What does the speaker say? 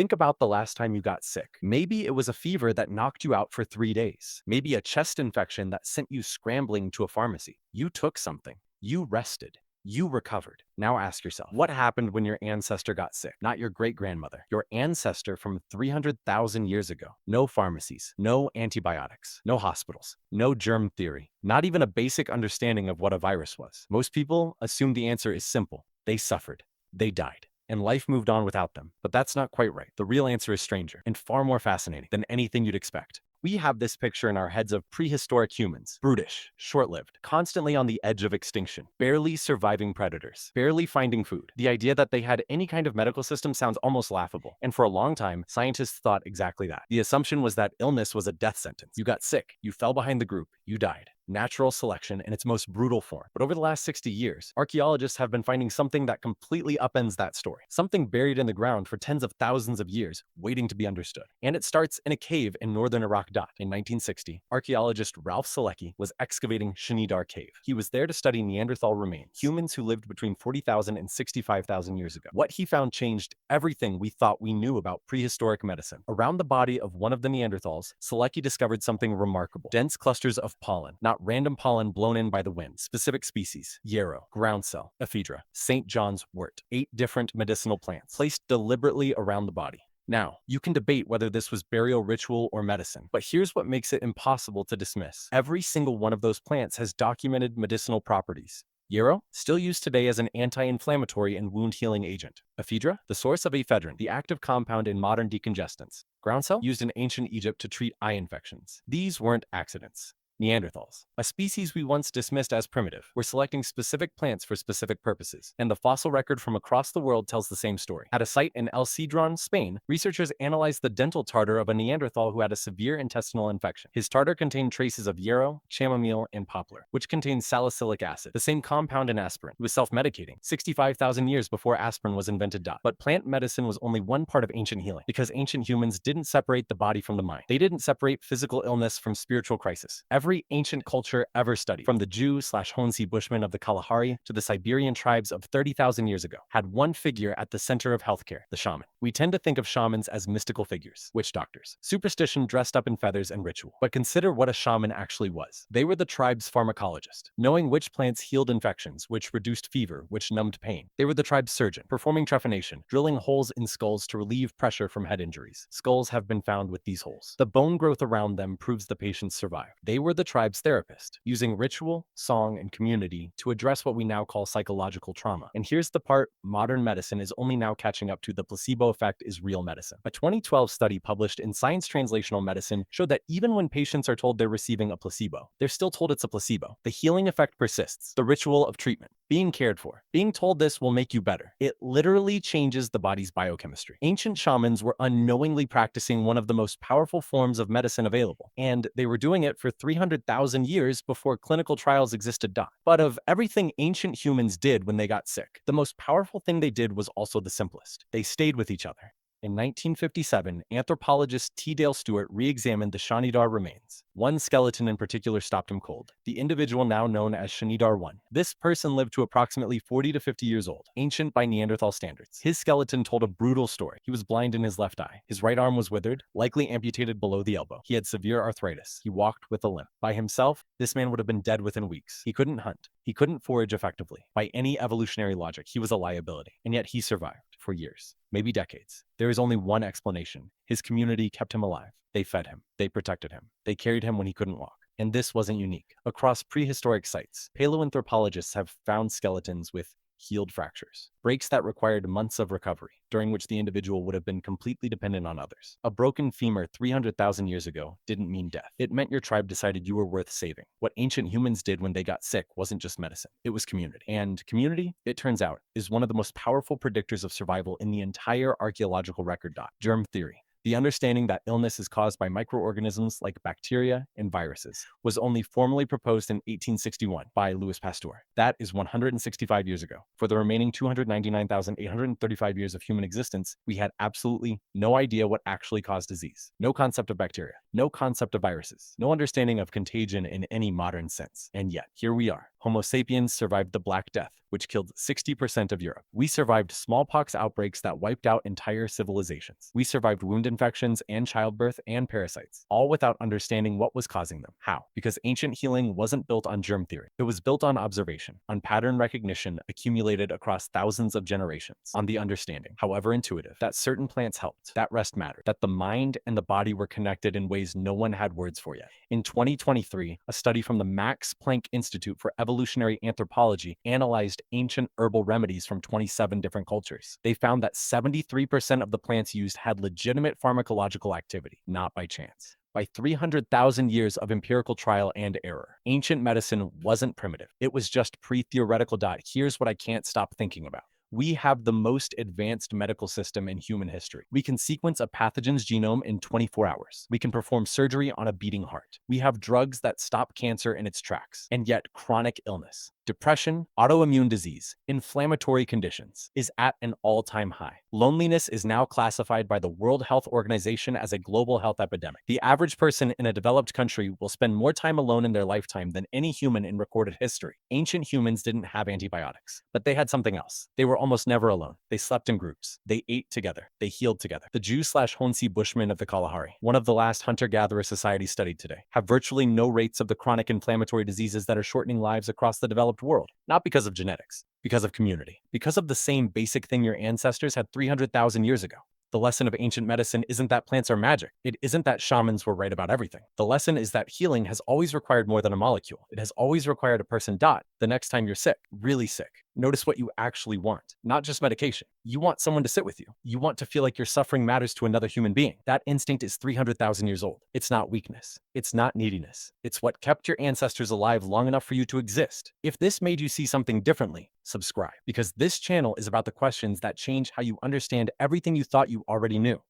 Think about the last time you got sick. Maybe it was a fever that knocked you out for 3 days. Maybe a chest infection that sent you scrambling to a pharmacy. You took something. You rested. You recovered. Now ask yourself, what happened when your ancestor got sick? Not your great-grandmother. Your ancestor from 300,000 years ago. No pharmacies, no antibiotics, no hospitals, no germ theory, not even a basic understanding of what a virus was. Most people assume the answer is simple. They suffered. They died. And life moved on without them. But that's not quite right. The real answer is stranger and far more fascinating than anything you'd expect. We have this picture in our heads of prehistoric humans, brutish, short-lived, constantly on the edge of extinction, barely surviving predators, barely finding food. The idea that they had any kind of medical system sounds almost laughable. And for a long time, scientists thought exactly that. The assumption was that illness was a death sentence. You got sick, you fell behind the group, you died. Natural selection in its most brutal form. But over the last 60 years, archaeologists have been finding something that completely upends that story. Something buried in the ground for tens of thousands of years, waiting to be understood. And it starts in a cave in northern Iraq. In 1960, archaeologist Ralph Solecki was excavating Shanidar Cave. He was there to study Neanderthal remains, humans who lived between 40,000 and 65,000 years ago. What he found changed everything we thought we knew about prehistoric medicine. Around the body of one of the Neanderthals, Solecki discovered something remarkable. Dense clusters of pollen, not random pollen blown in by the wind. Specific species: yarrow, groundsel, ephedra, St. John's wort. 8 different medicinal plants, placed deliberately around the body. Now, you can debate whether this was burial ritual or medicine, but here's what makes it impossible to dismiss. Every single one of those plants has documented medicinal properties. Yarrow, still used today as an anti-inflammatory and wound-healing agent. Ephedra, the source of ephedrine, the active compound in modern decongestants. Groundsel, used in ancient Egypt to treat eye infections. These weren't accidents. Neanderthals, a species we once dismissed as primitive, were selecting specific plants for specific purposes, and the fossil record from across the world tells the same story. At a site in El Sidrón, Spain, researchers analyzed the dental tartar of a Neanderthal who had a severe intestinal infection. His tartar contained traces of yarrow, chamomile, and poplar, which contained salicylic acid, the same compound in aspirin. He was self-medicating 65,000 years before aspirin was invented. But plant medicine was only one part of ancient healing, because ancient humans didn't separate the body from the mind. They didn't separate physical illness from spiritual crisis. Every ancient culture ever studied, from the Jew/Honsi Bushmen of the Kalahari to the Siberian tribes of 30,000 years ago, had one figure at the center of healthcare: the shaman. We tend to think of shamans as mystical figures, witch doctors, superstition dressed up in feathers and ritual. But consider what a shaman actually was. They were the tribe's pharmacologist, knowing which plants healed infections, which reduced fever, which numbed pain. They were the tribe's surgeon, performing trephination, drilling holes in skulls to relieve pressure from head injuries. Skulls have been found with these holes. The bone growth around them proves the patients survived. They were the tribe's therapist, using ritual, song, and community to address what we now call psychological trauma. And here's the part modern medicine is only now catching up to: the placebo effect is real medicine. A 2012 study published in Science Translational Medicine showed that even when patients are told they're receiving a placebo, they're still told it's a placebo. The healing effect persists, the ritual of treatment, being cared for. Being told this will make you better. It literally changes the body's biochemistry. Ancient shamans were unknowingly practicing one of the most powerful forms of medicine available, and they were doing it for 300,000 years before clinical trials existed. But of everything ancient humans did when they got sick, the most powerful thing they did was also the simplest. They stayed with each other. In 1957, anthropologist T. Dale Stewart re-examined the Shanidar remains. One skeleton in particular stopped him cold. The individual now known as Shanidar I. This person lived to approximately 40 to 50 years old, ancient by Neanderthal standards. His skeleton told a brutal story. He was blind in his left eye. His right arm was withered, likely amputated below the elbow. He had severe arthritis. He walked with a limp. By himself, this man would have been dead within weeks. He couldn't hunt. He couldn't forage effectively. By any evolutionary logic, he was a liability. And yet he survived for years, maybe decades. There is only one explanation. His community kept him alive. They fed him. They protected him. They carried him when he couldn't walk. And this wasn't unique. Across prehistoric sites, paleoanthropologists have found skeletons with healed fractures, breaks that required months of recovery, during which the individual would have been completely dependent on others. A broken femur 300,000 years ago didn't mean death. It meant your tribe decided you were worth saving. What ancient humans did when they got sick wasn't just medicine, it was community. And community, it turns out, is one of the most powerful predictors of survival in the entire archaeological record. Germ theory. The understanding that illness is caused by microorganisms like bacteria and viruses was only formally proposed in 1861 by Louis Pasteur. That is 165 years ago. For the remaining 299,835 years of human existence, we had absolutely no idea what actually caused disease. No concept of bacteria, no concept of viruses, no understanding of contagion in any modern sense. And yet, here we are, Homo sapiens survived the Black Death, which killed 60% of Europe. We survived smallpox outbreaks that wiped out entire civilizations. We survived wound infections and childbirth and parasites, all without understanding what was causing them. How? Because ancient healing wasn't built on germ theory. It was built on observation, on pattern recognition accumulated across thousands of generations, on the understanding, however intuitive, that certain plants helped, that rest mattered, that the mind and the body were connected in ways no one had words for yet. In 2023, a study from the Max Planck Institute for Evolutionary Anthropology analyzed ancient herbal remedies from 27 different cultures. They found that 73% of the plants used had legitimate pharmacological activity, not by chance. By 300,000 years of empirical trial and error, ancient medicine wasn't primitive. It was just pre-theoretical. Here's what I can't stop thinking about. We have the most advanced medical system in human history. We can sequence a pathogen's genome in 24 hours. We can perform surgery on a beating heart. We have drugs that stop cancer in its tracks. And yet, chronic illness, depression, autoimmune disease, inflammatory conditions is at an all-time high. Loneliness is now classified by the World Health Organization as a global health epidemic. The average person in a developed country will spend more time alone in their lifetime than any human in recorded history. Ancient humans didn't have antibiotics, but they had something else. They were almost never alone. They slept in groups. They ate together. They healed together. The Jew/Honsi Bushmen of the Kalahari, one of the last hunter-gatherer societies studied today, have virtually no rates of the chronic inflammatory diseases that are shortening lives across the developed world. Not because of genetics, because of community, because of the same basic thing your ancestors had 300,000 years ago. The lesson of ancient medicine isn't that plants are magic. It isn't that shamans were right about everything. The lesson is that healing has always required more than a molecule. It has always required a person. The next time you're sick, really sick, notice what you actually want, not just medication. You want someone to sit with you. You want to feel like your suffering matters to another human being. That instinct is 300,000 years old. It's not weakness. It's not neediness. It's what kept your ancestors alive long enough for you to exist. If this made you see something differently, subscribe, because this channel is about the questions that change how you understand everything you thought you already knew.